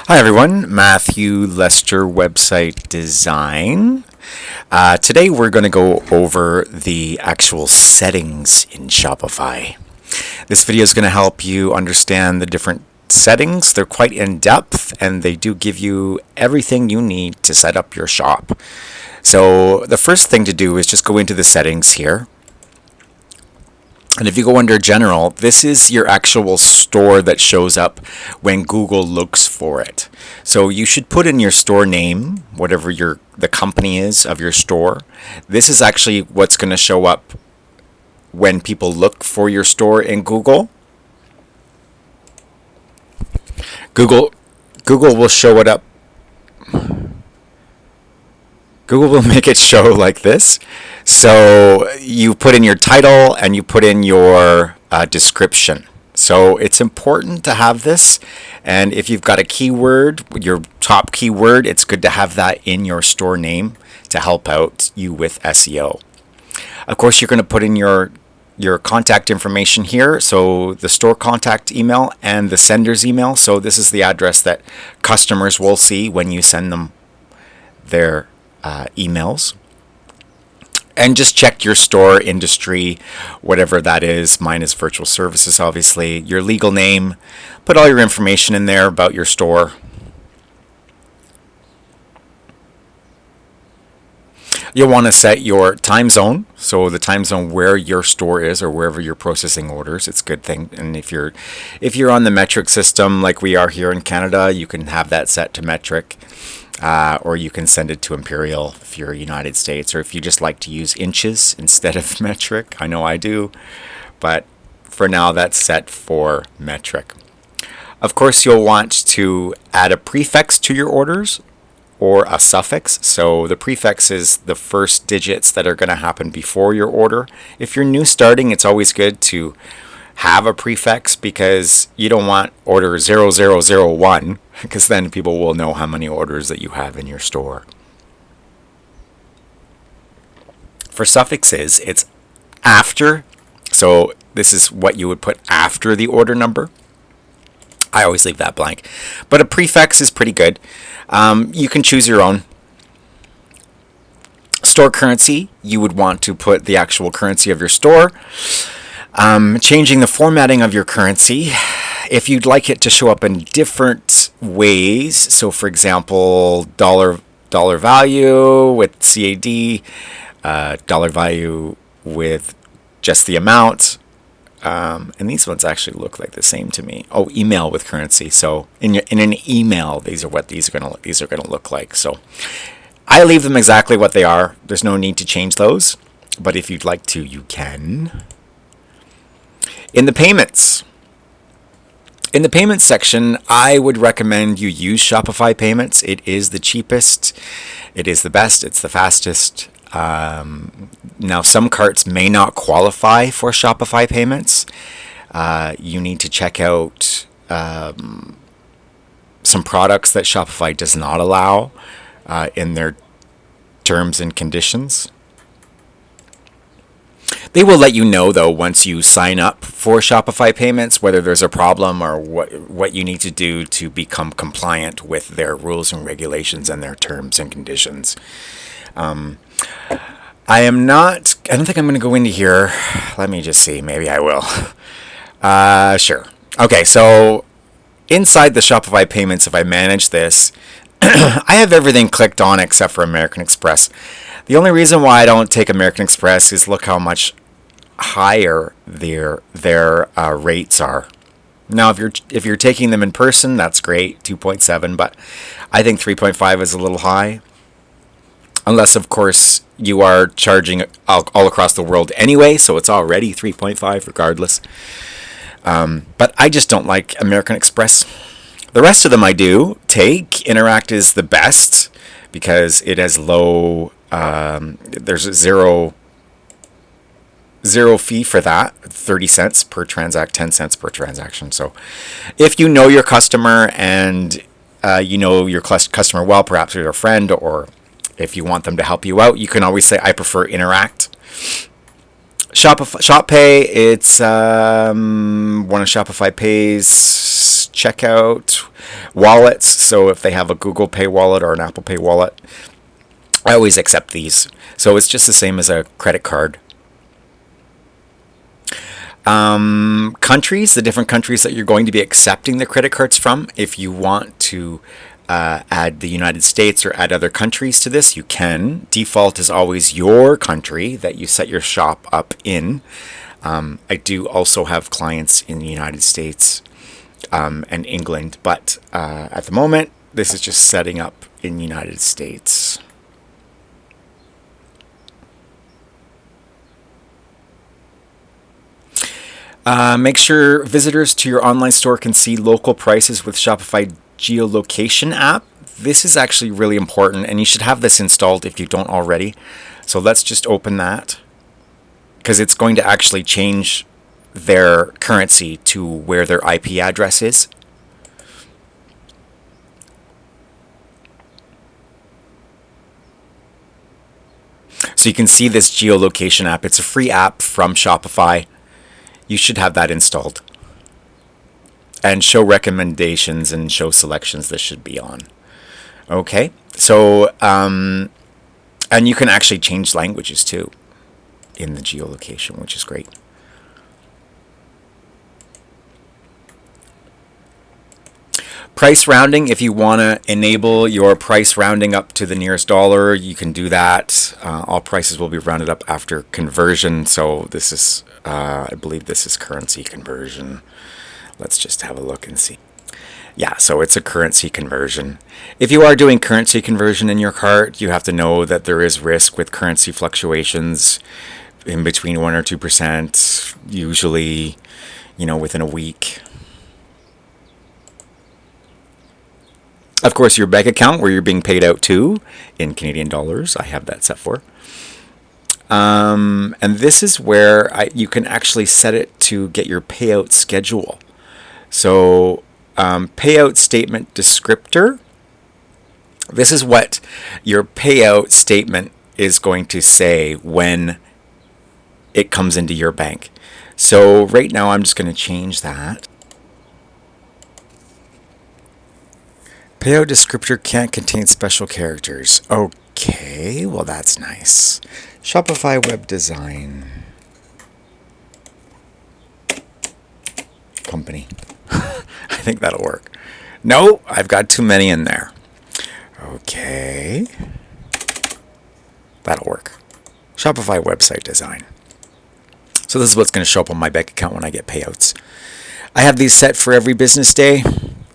Hi everyone, Matthew Lester, Website Design. Today we're going to go over the actual settings in Shopify. This video is going to help you understand the different settings. They're quite in-depth and they do give you everything you need to set up your shop. So the first thing to do is just go into the settings here. And if you go under General, this is your actual store that shows up when Google looks for it. So you should put in your store name, whatever the company is of your store. This is actually what's going to show up when people look for your store in Google. Google will show it up. Google will make it show like this. So you put in your title and you put in your description. So it's important to have this. And if you've got a keyword, your top keyword, it's good to have that in your store name to help out you with SEO. Of course, you're going to put in your contact information here. So the store contact email and the sender's email. So this is the address that customers will see when you send them their emails. And just check your store industry, whatever that is. Mine is virtual services, obviously. Your legal name. Put all your information in there about your store. You'll want to set your time zone. So the time zone where your store is or wherever you're processing orders. It's a good thing. And if you're on the metric system like we are here in Canada, you can have that set to metric. Or you can send it to imperial if you're United States, or if you just like to use inches instead of metric. I know I do, but for now that's set for metric. Of course, you'll want to add a prefix to your orders or a suffix. So the prefix is the first digits that are going to happen before your order. If you're new starting, it's always good to have a prefix because you don't want order 0001 because then people will know how many orders that you have in your store. For suffixes, it's after. So this is what you would put after the order number. I always leave that blank. But a prefix is pretty good. You can choose your own. Store currency, you would want to put the actual currency of your store. Changing the formatting of your currency. If you'd like it to show up in different ways, so for example, dollar value with CAD, dollar value with just the amount, and these ones actually look like the same to me. Oh, email with currency. So in an email, these are what these are gonna look like. So I leave them exactly what they are. There's no need to change those, but if you'd like to, you can. In the payments section, I would recommend you use Shopify Payments. It is the cheapest. It is the best. It's the fastest. Now, some carts may not qualify for Shopify Payments. You need to check out some products that Shopify does not allow in their terms and conditions. They will let you know, though, once you sign up for Shopify Payments, whether there's a problem or what you need to do to become compliant with their rules and regulations and their terms and conditions. I don't think I'm going to go into here. Let me just see. Maybe I will. Sure. Okay, so inside the Shopify Payments, if I manage this, I have everything clicked on except for American Express. The only reason why I don't take American Express is look how much higher their rates are. Now, if you're taking them in person, that's great, 2.7, but I think 3.5 is a little high. Unless, of course, you are charging all across the world anyway, so it's already 3.5 regardless. But I just don't like American Express. The rest of them I do take. Interact is the best because it has low. There's zero fee for that, 30 cents per 10 cents per transaction. So if you know your customer and you know your customer well, perhaps you're a friend, or if you want them to help you out, you can always say, I prefer Interact. Shop Pay, it's one of Shopify Pay's Checkout, wallets. So if they have a Google Pay wallet or an Apple Pay wallet, I always accept these. So it's just the same as a credit card. Countries, the different countries that you're going to be accepting the credit cards from. If you want to add the United States or add other countries to this, you can. Default is always your country that you set your shop up in. I do also have clients in the United States and England, but at the moment, this is just setting up in the United States. Make sure visitors to your online store can see local prices with Shopify Geolocation app. This is actually really important, and you should have this installed if you don't already. So let's just open that, because it's going to actually change their currency to where their IP address is. So you can see this geolocation app. It's a free app from Shopify. You should have that installed. And show recommendations and show selections, this should be on. Okay, so, and you can actually change languages too in the geolocation, which is great. Price rounding, if you want to enable your price rounding up to the nearest dollar, you can do that. All prices will be rounded up after conversion. So this is, I believe this is currency conversion. Let's just have a look and see. Yeah, so it's a currency conversion. If you are doing currency conversion in your cart, you have to know that there is risk with currency fluctuations in between 1 or 2%, usually, within a week. Of course, your bank account where you're being paid out to in Canadian dollars, I have that set for. And this is where you can actually set it to get your payout schedule. So payout statement descriptor. This is what your payout statement is going to say when it comes into your bank. So right now I'm just going to change that. Payout descriptor can't contain special characters. Okay, well that's nice. Shopify web design company. I think that'll work. No, I've got too many in there. Okay. That'll work. Shopify website design. So this is what's going to show up on my bank account when I get payouts. I have these set for every business day.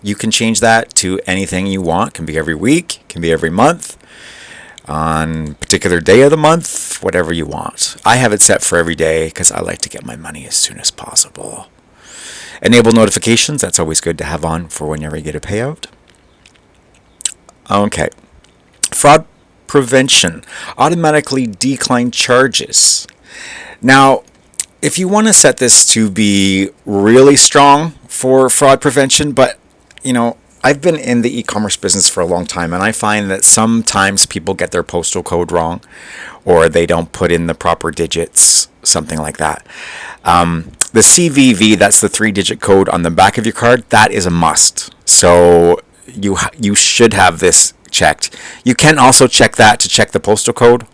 You can change that to anything you want. It can be every week, it can be every month, on a particular day of the month, whatever you want. I have it set for every day because I like to get my money as soon as possible. Enable notifications, that's always good to have on for whenever you get a payout. Okay. Fraud prevention, automatically decline charges. Now, if you want to set this to be really strong for fraud prevention, but I've been in the e-commerce business for a long time, and I find that sometimes people get their postal code wrong, or they don't put in the proper digits, something like that. The CVV, that's the 3-digit code on the back of your card, that is a must. So you should have this checked. You can also check that to check the postal code,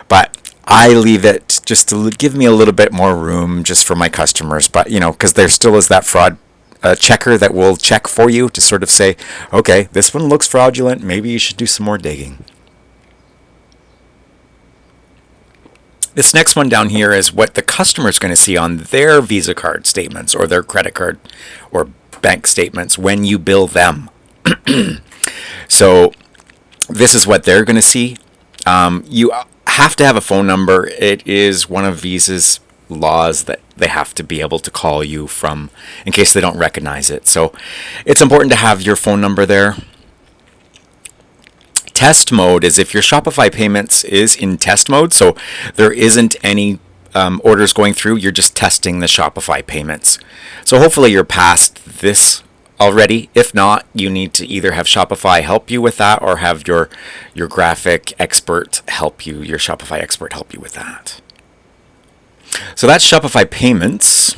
but I leave it just to give me a little bit more room just for my customers. But, because there still is that fraud checker that will check for you to sort of say, okay, this one looks fraudulent. Maybe you should do some more digging. This next one down here is what the customer is going to see on their Visa card statements or their credit card or bank statements when you bill them. So this is what they're going to see. You have to have a phone number. It is one of Visa's laws that they have to be able to call you from in case they don't recognize it. So it's important to have your phone number there. Test mode is if your Shopify Payments is in test mode, so there isn't any orders going through, you're just testing the Shopify Payments. So hopefully you're past this already. If not, you need to either have Shopify help you with that or have your graphic expert help you, your Shopify expert help you with that. So that's Shopify Payments.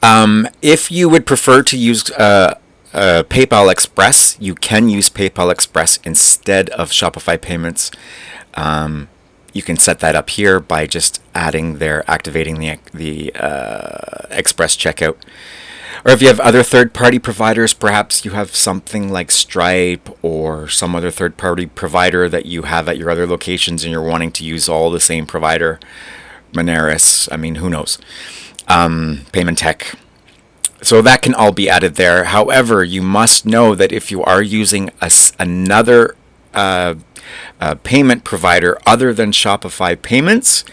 If you would prefer to use PayPal Express, you can use PayPal Express instead of Shopify Payments. You can set that up here by just activating the Express checkout. Or if you have other third-party providers, perhaps you have something like Stripe or some other third-party provider that you have at your other locations and you're wanting to use all the same provider, Moneris, who knows, Payment Tech. So that can all be added there. However, you must know that if you are using another payment provider other than Shopify Payments,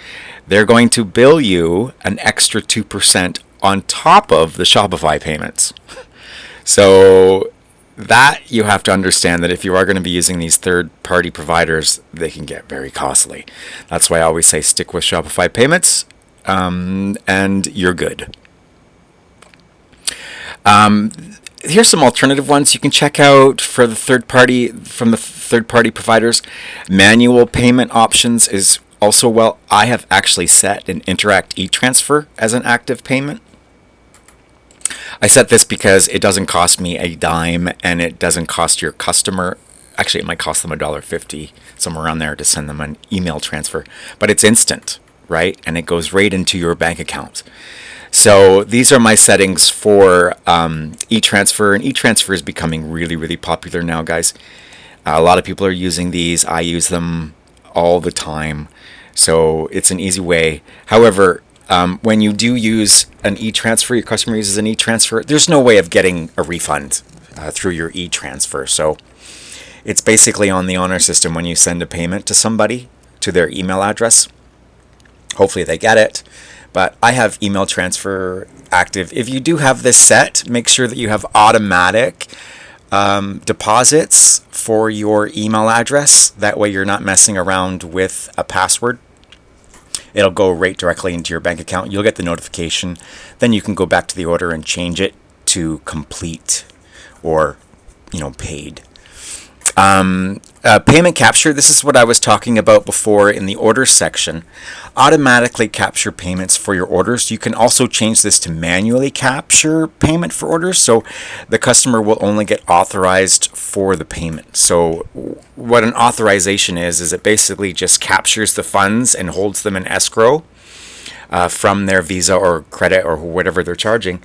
they're going to bill you an extra 2% on top of the Shopify payments. So that you have to understand that if you are going to be using these third-party providers, they can get very costly. That's why I always say stick with Shopify Payments, and you're good. Here's some alternative ones you can check out from the third-party providers. Manual payment options is also I have actually set an Interact e-transfer as an active payment. I set this because it doesn't cost me a dime and it doesn't cost your customer. Actually, it might cost them $1.50, somewhere around there, to send them an email transfer. But it's instant, right? And it goes right into your bank account. So these are my settings for e-transfer, and e-transfer is becoming really, really popular now, guys. A lot of people are using these. I use them all the time. So it's an easy way. However, when you do use an e-transfer, your customer uses an e-transfer, there's no way of getting a refund through your e-transfer. So it's basically on the honor system when you send a payment to somebody to their email address. Hopefully they get it. But I have email transfer active. If you do have this set, make sure that you have automatic deposits for your email address. That way you're not messing around with a password. It'll go right directly into your bank account. You'll get the notification. Then you can go back to the order and change it to complete or, paid. Payment capture, this is what I was talking about before in the orders section. Automatically capture payments for your orders. You can also change this to manually capture payment for orders, so the customer will only get authorized for the payment. So what an authorization is it basically just captures the funds and holds them in escrow from their Visa or credit or whatever they're charging.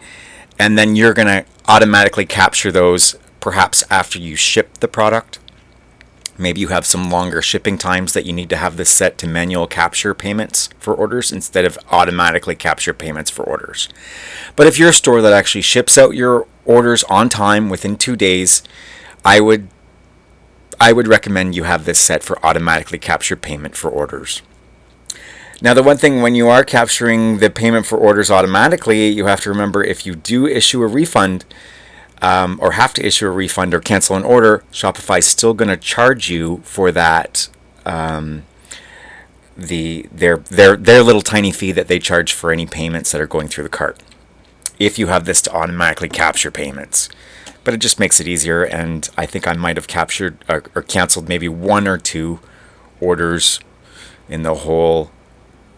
And then you're going to automatically capture those perhaps after you ship the product. Maybe you have some longer shipping times that you need to have this set to manual capture payments for orders instead of automatically capture payments for orders. But if you're a store that actually ships out your orders on time within 2 days, I would recommend you have this set for automatically capture payment for orders. Now, the one thing when you are capturing the payment for orders automatically, you have to remember if you do issue a refund, or have to issue a refund or cancel an order, Shopify is still going to charge you for that. Their little tiny fee that they charge for any payments that are going through the cart, if you have this to automatically capture payments. But it just makes it easier, and I think I might have captured or canceled maybe 1 or 2 orders in the whole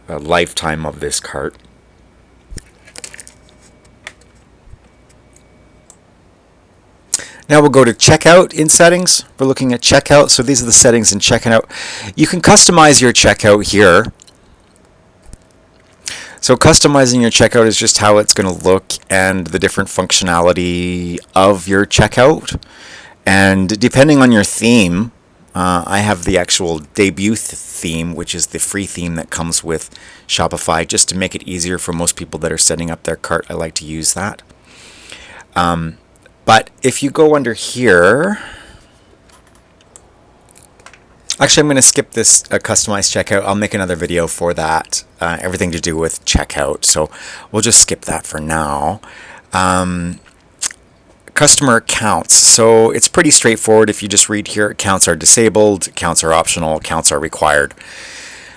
lifetime of this cart. Now we'll go to checkout in settings. We're looking at checkout. So these are the settings in checkout. You can customize your checkout here. So customizing your checkout is just how it's going to look and the different functionality of your checkout. And depending on your theme, I have the actual debut theme, which is the free theme that comes with Shopify, just to make it easier for most people that are setting up their cart. I like to use that. But if you go under here, actually I'm going to skip this customized checkout. I'll make another video for that, everything to do with checkout. So we'll just skip that for now. Customer accounts. So it's pretty straightforward. If you just read here, accounts are disabled, accounts are optional, accounts are required.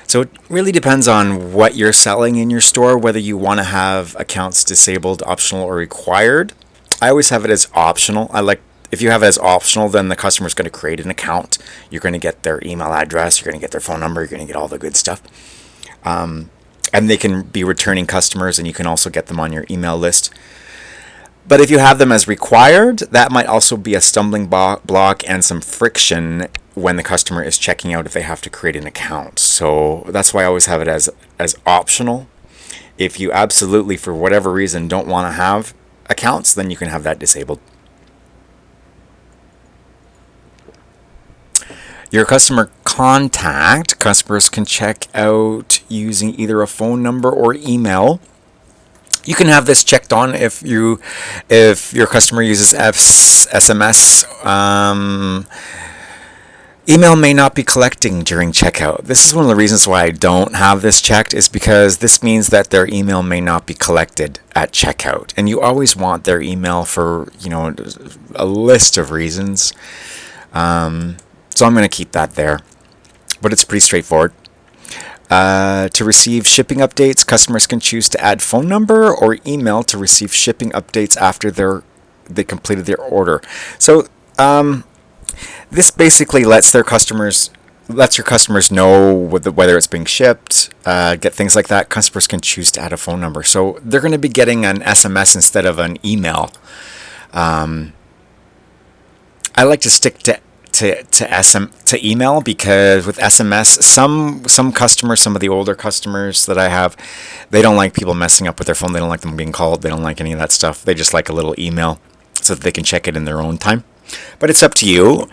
So it really depends on what you're selling in your store, whether you want to have accounts disabled, optional, or required. I always have it as optional. If you have it as optional, then the customer is going to create an account. You're going to get their email address. You're going to get their phone number. You're going to get all the good stuff. And they can be returning customers, and you can also get them on your email list. But if you have them as required, that might also be a stumbling block and some friction when the customer is checking out if they have to create an account. So that's why I always have it as optional. If you absolutely, for whatever reason, don't want to have accounts, then you can have that disabled. Your customer contact. Customers can check out using either a phone number or email. You can have this checked on if your customer uses SMS. Email may not be collecting during checkout. This is one of the reasons why I don't have this checked, is because this means that their email may not be collected at checkout. And you always want their email for, a list of reasons. So I'm going to keep that there. But it's pretty straightforward. To receive shipping updates, customers can choose to add phone number or email to receive shipping updates after they completed their order. So this basically lets your customers know whether it's being shipped, get things like that. Customers can choose to add a phone number, so they're going to be getting an SMS instead of an email. I like to stick to email, because with SMS, some customers, some of the older customers that I have, they don't like people messing up with their phone. They don't like them being called. They don't like any of that stuff. They just like a little email so that they can check it in their own time. But it's up to you.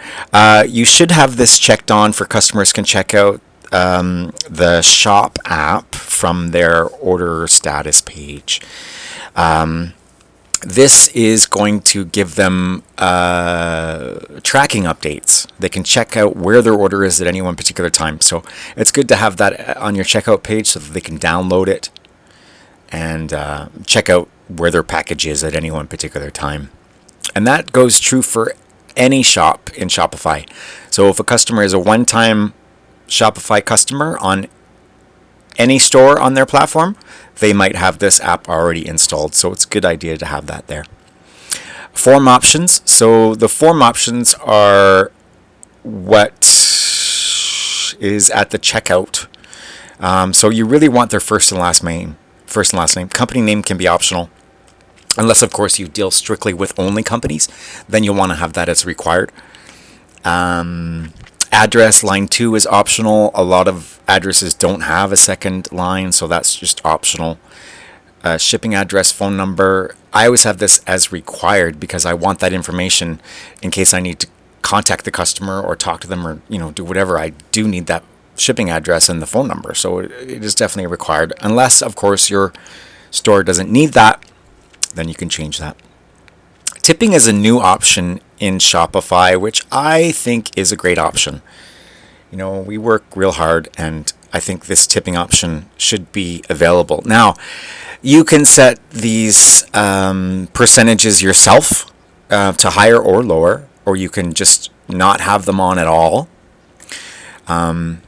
You should have this checked on for customers can check out the Shop app from their order status page. This is going to give them tracking updates. They can check out where their order is at any one particular time. So it's good to have that on your checkout page so that they can download it and check out where their package is at any one particular time. And that goes true for any shop in Shopify. So if a customer is a one-time Shopify customer on any store on their platform, they might have this app already installed. So it's a good idea to have that there. Form options. So the form options are what is at the checkout. So you really want their first and last name. Company name can be optional. Unless, of course, you deal strictly with only companies, then you'll want to have that as required. Address, line 2 is optional. A lot of addresses don't have a second line, so that's just optional. Shipping address, phone number. I always have this as required because I want that information in case I need to contact the customer or talk to them or do whatever. I do need that shipping address and the phone number, so it is definitely required. Unless, of course, your store doesn't need that, then you can change that. Tipping is a new option in Shopify, which I think is a great option. We work real hard, and I think this tipping option should be available. Now, you can set these percentages yourself to higher or lower, or you can just not have them on at all. And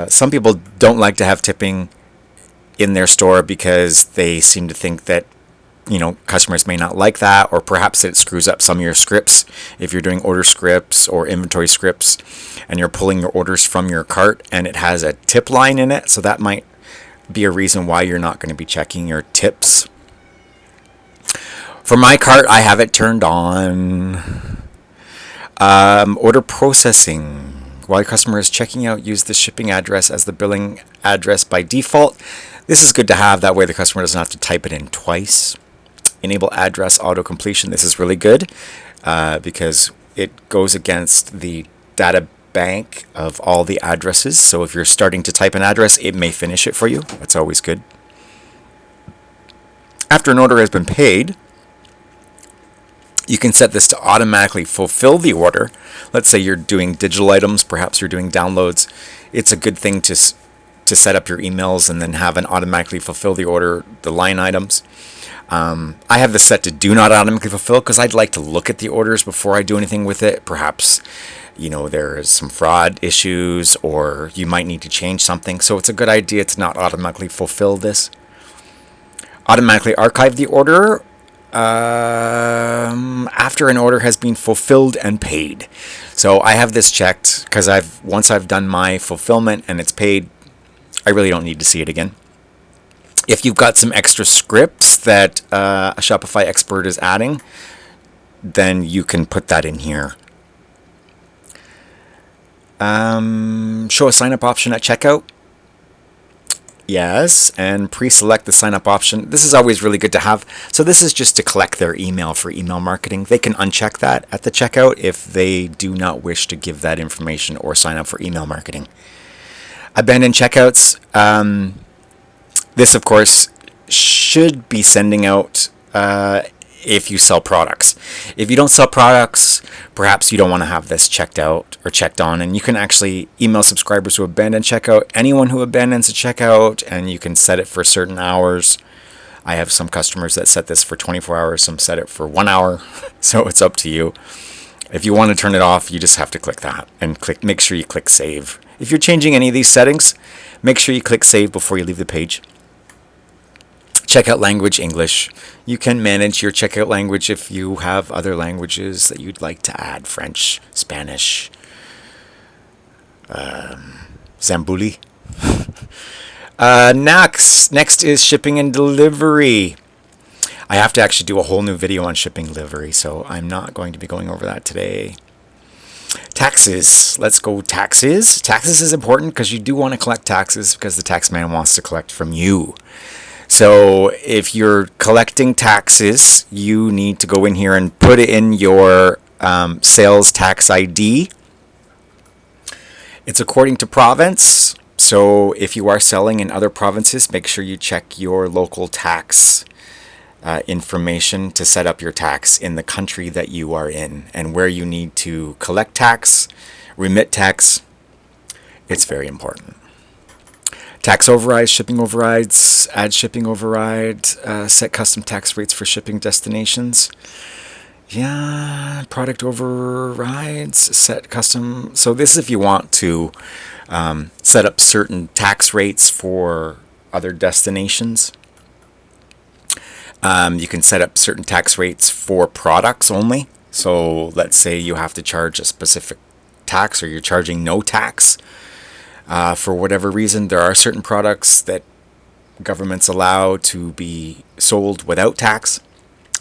some people don't like to have tipping in their store because they seem to think that customers may not like that, or perhaps it screws up some of your scripts. If you're doing order scripts or inventory scripts and you're pulling your orders from your cart and it has a tip line in it, so that might be a reason why you're not going to be checking your tips. For my cart, I have it turned on. Order processing. While your customer is checking out, use the shipping address as the billing address by default. This is good to have. That way the customer doesn't have to type it in twice. Enable address auto completion. This is really good because it goes against the data bank of all the addresses. So if you're starting to type an address, it may finish it for you. That's always good. After an order has been paid, you can set this to automatically fulfill the order. Let's say you're doing digital items, perhaps you're doing downloads. It's a good thing to set up your emails and then have an automatically fulfill the order, the line items. I have this set to do not automatically fulfill because I'd like to look at the orders before I do anything with it. Perhaps, there's some fraud issues or you might need to change something. So it's a good idea to not automatically fulfill this. Automatically archive the order after an order has been fulfilled and paid. So I have this checked because once I've done my fulfillment and it's paid, I really don't need to see it again. If you've got some extra scripts that a Shopify expert is adding, then you can put that in here. Show a sign up option at checkout. Yes, and pre-select the sign up option. This is always really good to have. So this is just to collect their email for email marketing. They can uncheck that at the checkout if they do not wish to give that information or sign up for email marketing. Abandoned checkouts. This, of course, should be sending out if you sell products. If you don't sell products, perhaps you don't want to have this checked out or checked on, and you can actually email subscribers who abandon checkout, anyone who abandons a checkout, and you can set it for certain hours. I have some customers that set this for 24 hours, some set it for 1 hour, so it's up to you. If you want to turn it off, you just have to click that and make sure you click save. If you're changing any of these settings, make sure you click save before you leave the page. Checkout language, English. You can manage your checkout language if you have other languages that you'd like to add. French, Spanish, Zambuli. Next is shipping and delivery. I have to actually do a whole new video on shipping and delivery, so I'm not going to be going over that today. Taxes. Let's go taxes. Taxes is important because you do want to collect taxes because the tax man wants to collect from you. So if you're collecting taxes, you need to go in here and put it in your sales tax ID. It's according to province. So if you are selling in other provinces, make sure you check your local tax information to set up your tax in the country that you are in and where you need to collect tax, remit tax. It's very important. Tax overrides, shipping overrides, add shipping override, set custom tax rates for shipping destinations. Yeah, product overrides, set custom. So this is if you want to set up certain tax rates for other destinations. You can set up certain tax rates for products only. So let's say you have to charge a specific tax or you're charging no tax. For whatever reason, there are certain products that governments allow to be sold without tax.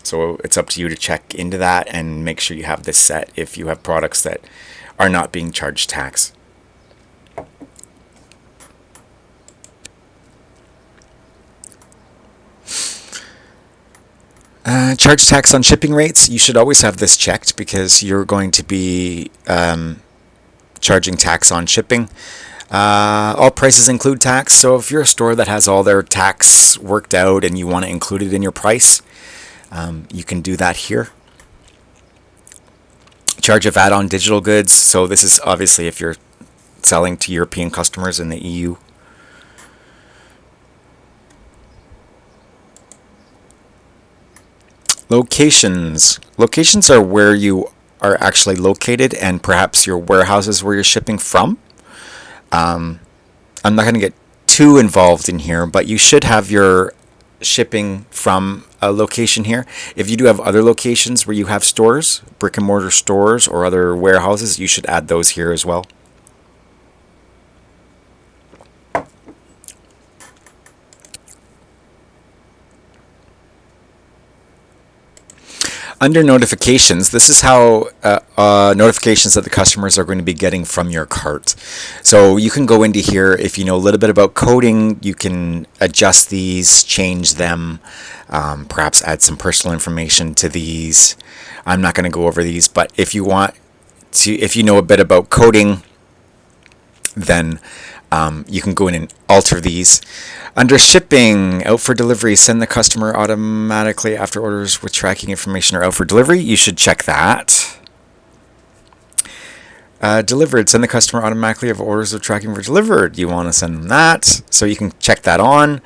So it's up to you to check into that and make sure you have this set if you have products that are not being charged tax. Charge tax on shipping rates. You should always have this checked because you're going to be charging tax on shipping. All prices include tax, so if you're a store that has all their tax worked out and you want to include it in your price, you can do that here. Charge of VAT on digital goods, so this is obviously if you're selling to European customers in the EU. Locations. Locations are where you are actually located and perhaps your warehouses where you're shipping from. I'm not going to get too involved in here, but you should have your shipping from a location here. If you do have other locations where you have stores, brick and mortar stores or other warehouses, you should add those here as well. Under notifications, this is how notifications that the customers are going to be getting from your cart. So you can go into here. If you know a little bit about coding, you can adjust these, change them, perhaps add some personal information to these. I'm not going to go over these, but if you want to, if you know a bit about coding, then you can go in and alter these. Under shipping, out for delivery, send the customer automatically after orders with tracking information are out for delivery. You should check that. Delivered, send the customer automatically if orders with tracking were delivered. You want to send them that, so you can check that on.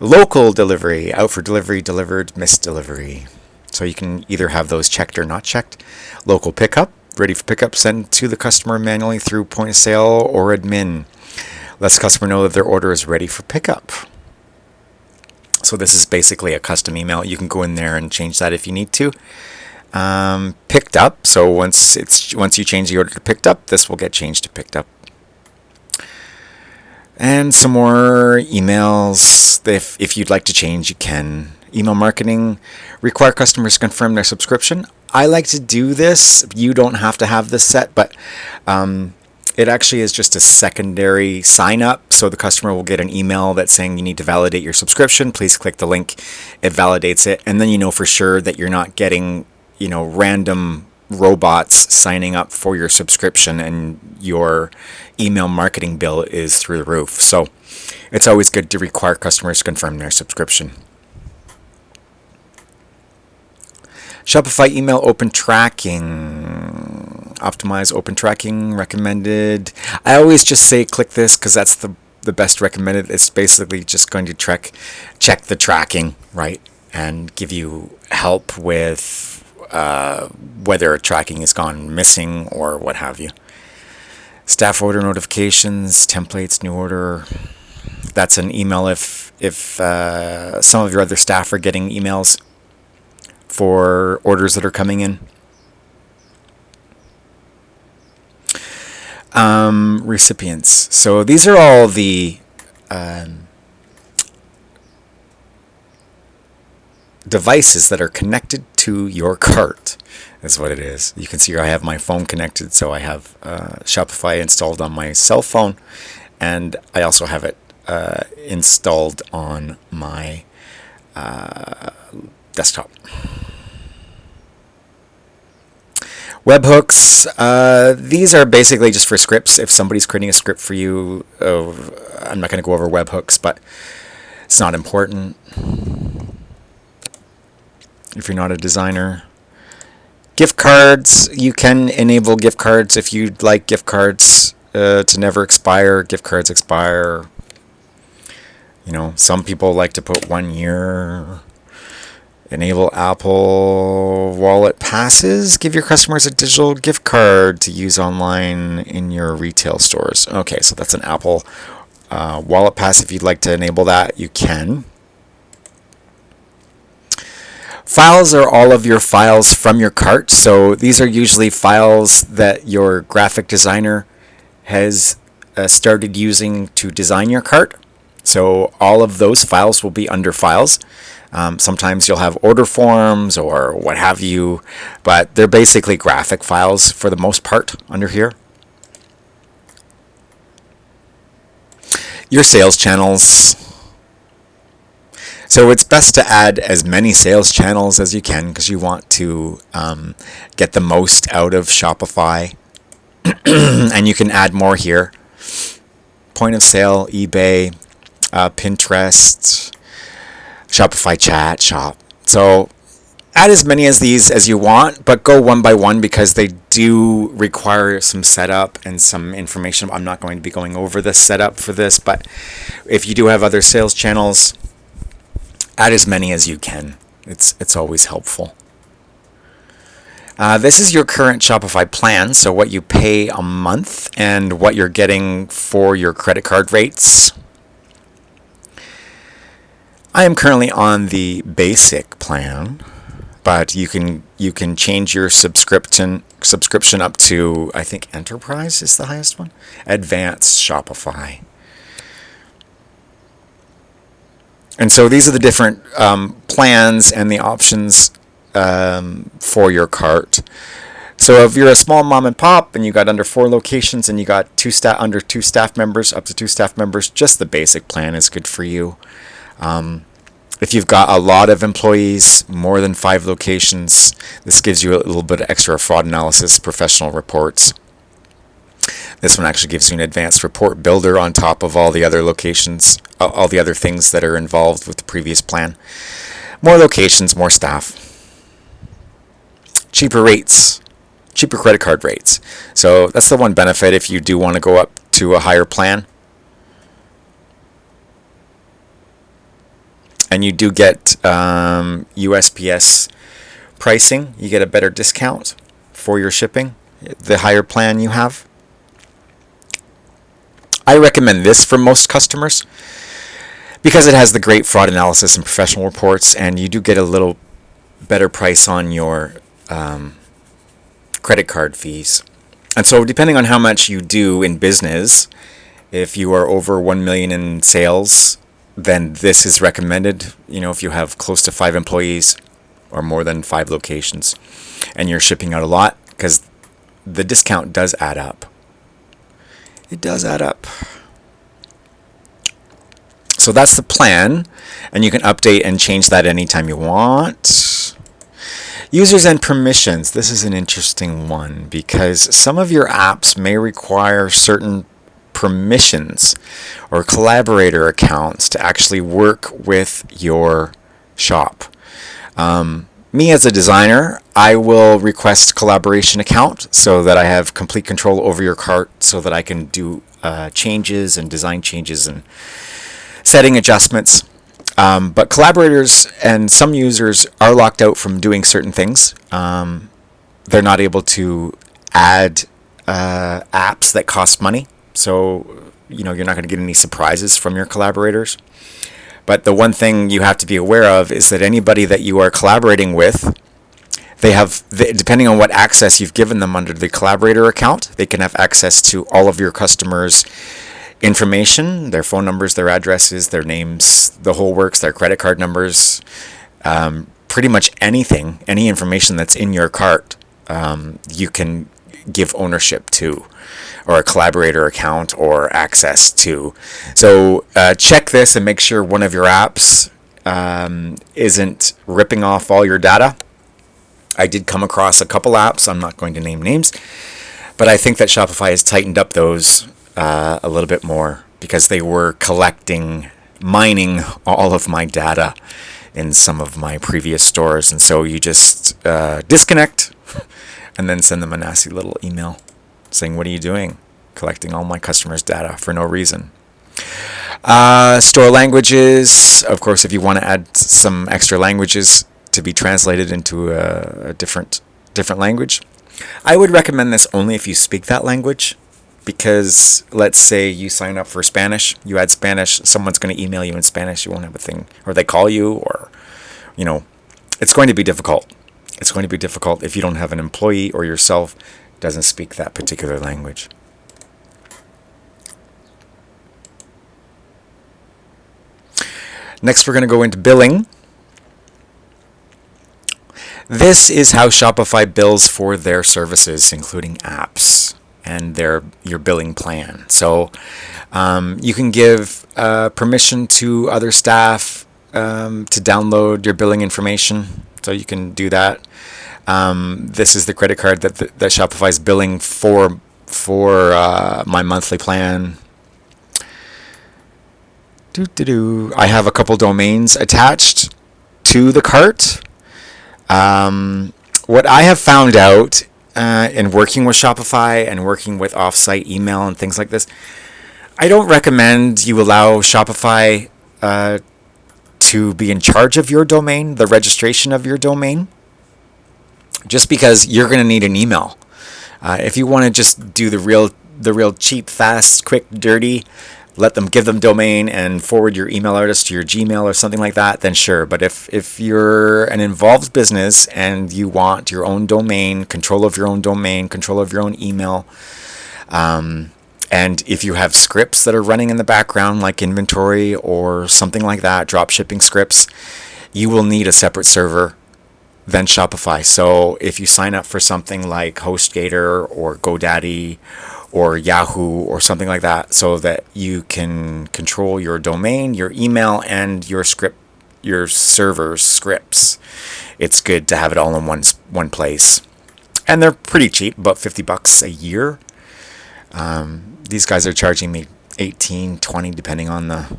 Local delivery, out for delivery, delivered, missed delivery. So you can either have those checked or not checked. Local pickup, ready for pickup, send to the customer manually through point of sale or admin. Lets the customer know that their order is ready for pickup. So this is basically a custom email. You can go in there and change that if you need to. Picked up. So once you change the order to picked up, this will get changed to picked up. And some more emails. If you'd like to change, you can. Email marketing, require customers to confirm their subscription. I like to do this. You don't have to have this set, but it actually is just a secondary sign up. So the customer will get an email that's saying you need to validate your subscription. Please click the link. It validates it. And then you know for sure that you're not getting, random robots signing up for your subscription and your email marketing bill is through the roof. So it's always good to require customers to confirm their subscription. Shopify email open tracking. Optimize open tracking recommended. I always just say click this because that's the best recommended. It's basically just going to check the tracking, right? And give you help with whether a tracking has gone missing or what have you. Staff order notifications, templates, new order. That's an email if some of your other staff are getting emails for orders that are coming in. Recipients. So these are all the devices that are connected to your cart. That's what it is. You can see here I have my phone connected, so I have Shopify installed on my cell phone, and I also have it installed on my desktop. Webhooks, these are basically just for scripts. If somebody's creating a script for you, I'm not going to go over webhooks, but it's not important if you're not a designer. Gift cards, you can enable gift cards if you'd like gift cards to never expire. Gift cards expire. Some people like to put 1 year. Enable Apple Wallet passes. Give your customers a digital gift card to use online in your retail stores. Okay, so that's an Apple Wallet pass. If you'd like to enable that, you can. Files are all of your files from your cart. So these are usually files that your graphic designer has started using to design your cart. So all of those files will be under files. Sometimes you'll have order forms or what have you, but they're basically graphic files for the most part under here. Your sales channels. So it's best to add as many sales channels as you can because you want to get the most out of Shopify. And you can add more here. Point of sale, eBay, Pinterest, Shopify Chat, Shop. So add as many as these as you want, but go one by one because they do require some setup and some information. I'm not going to be going over the setup for this, but if you do have other sales channels, add as many as you can. It's always helpful. This is your current Shopify plan, so what you pay a month and what you're getting for your credit card rates. I am currently on the basic plan, but you can change your subscription up to, I think Enterprise is the highest one, Advanced Shopify. And so these are the different plans and the options for your cart. So if you're a small mom and pop and you got under 4 locations and you got under 2 staff members, up to 2 staff members, just the basic plan is good for you. If you've got a lot of employees, more than 5 locations, this gives you a little bit of extra fraud analysis, professional reports. This one actually gives you an advanced report builder on top of all the other locations, all the other things that are involved with the previous plan. More locations, more staff. Cheaper rates, cheaper credit card rates. So that's the one benefit if you do want to go up to a higher plan. And you do get USPS pricing. You get a better discount for your shipping, the higher plan you have. I recommend this for most customers because it has the great fraud analysis and professional reports, and you do get a little better price on your credit card fees. And so depending on how much you do in business, If you are over 1 million in sales, then this is recommended. If you have close to 5 employees or more than 5 locations and you're shipping out a lot, because the discount does add up. It does add up. So that's the plan, and you can update and change that anytime you want. Users and permissions. This is an interesting one because some of your apps may require certain permissions or collaborator accounts to actually work with your shop. Me as a designer, I will request collaboration account so that I have complete control over your cart so that I can do changes and design changes and setting adjustments. But collaborators and some users are locked out from doing certain things. They're not able to add apps that cost money. So, you're not going to get any surprises from your collaborators. But the one thing you have to be aware of is that anybody that you are collaborating with, depending on what access you've given them under the collaborator account, they can have access to all of your customers' information, their phone numbers, their addresses, their names, the whole works, their credit card numbers, pretty much anything, any information that's in your cart, you can give ownership to, or a collaborator account or access to. So check this and make sure one of your apps isn't ripping off all your data. I did come across a couple apps, I'm not going to name names, but I think that Shopify has tightened up those a little bit more because they were mining all of my data in some of my previous stores. And so you just disconnect and then send them a nasty little email saying, what are you doing? Collecting all my customers' data for no reason. Store languages. Of course, if you want to add some extra languages to be translated into a different language, I would recommend this only if you speak that language. Because let's say you sign up for Spanish, you add Spanish, someone's going to email you in Spanish, you won't have a thing, or they call you, or, it's going to be difficult. It's going to be difficult if you don't have an employee or yourself doesn't speak that particular language. Next, we're going to go into billing. This is how Shopify bills for their services, including apps and your billing plan. So you can give permission to other staff to download your billing information. So you can do that. This is the credit card that Shopify is billing for my monthly plan. I have a couple domains attached to the cart. What I have found out in working with Shopify and working with offsite email and things like this, I don't recommend you allow Shopify to be in charge of your domain, the registration of your domain, just because you're going to need an email. If you want to just do the real cheap, fast, quick, dirty, give them domain and forward your email address to your Gmail or something like that, then sure. But if you're an involved business and you want your own domain, control of your own domain, control of your own email, and if you have scripts that are running in the background, like inventory or something like that, drop shipping scripts, you will need a separate server than Shopify. So if you sign up for something like HostGator or GoDaddy or Yahoo or something like that, so that you can control your domain, your email, and your server's scripts, it's good to have it all in one place. And they're pretty cheap, about $50 a year. These guys are charging me $18, $20 depending on the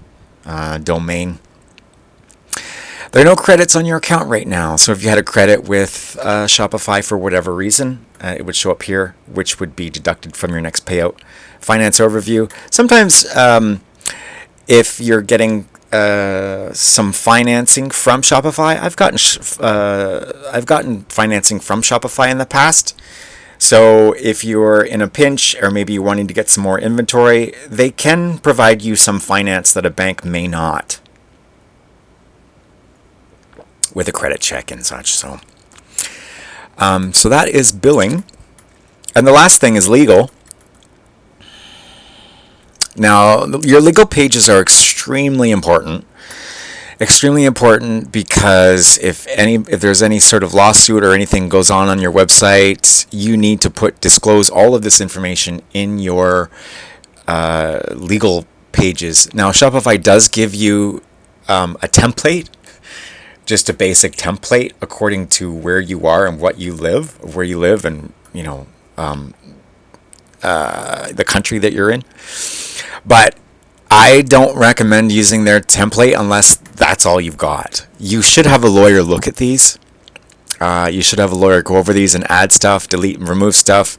domain. There are no credits on your account right now. So if you had a credit with Shopify for whatever reason, it would show up here, which would be deducted from your next payout. Finance overview. Sometimes if you're getting some financing from Shopify, I've gotten financing from Shopify in the past. So if you're in a pinch or maybe you're wanting to get some more inventory, they can provide you some finance that a bank may not, with a credit check and such. So that is billing. And the last thing is legal. Now, your legal pages are extremely important. Extremely important because if there's any sort of lawsuit or anything goes on your website, you need to disclose all of this information in your legal pages. Now, Shopify does give you a template, just a basic template according to where you are and where you live, and the country that you're in. But I don't recommend using their template unless that's all you've got. You should have a lawyer look at these. You should have a lawyer go over these and add stuff, delete and remove stuff.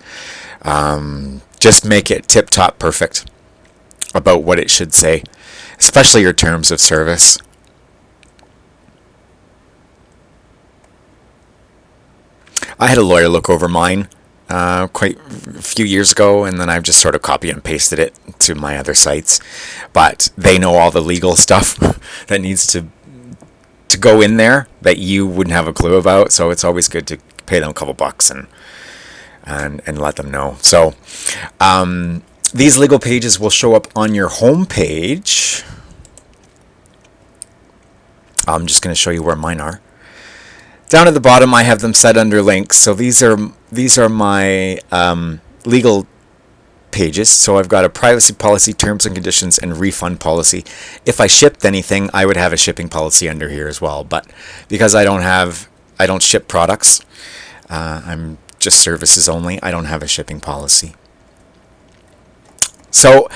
Just make it tip-top perfect about what it should say, especially your terms of service. I had a lawyer look over mine quite a few years ago, and then I've just sort of copied and pasted it to my other sites. But they know all the legal stuff that needs to go in there that you wouldn't have a clue about. So it's always good to pay them a couple bucks and let them know. So these legal pages will show up on your home page. I'm just going to show you where mine are. Down at the bottom, I have them set under links. So these are my legal pages. So I've got a privacy policy, terms and conditions, and refund policy. If I shipped anything, I would have a shipping policy under here as well. But because I don't ship products, I'm just services only, I don't have a shipping policy. So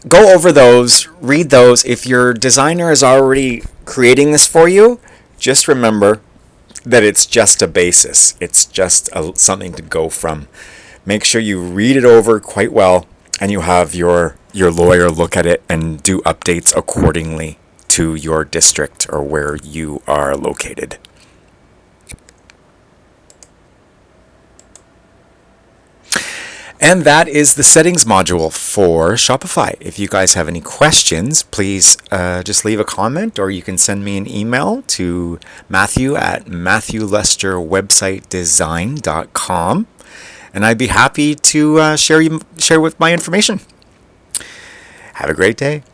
go over those, read those. If your designer is already creating this for you, just remember that it's just a basis. It's just something to go from. Make sure you read it over quite well, and you have your lawyer look at it and do updates accordingly to your district or where you are located. And that is the settings module for Shopify. If you guys have any questions, please just leave a comment, or you can send me an email to matthew@matthewlesterwebsitedesign.com, and I'd be happy to share with my information. Have a great day.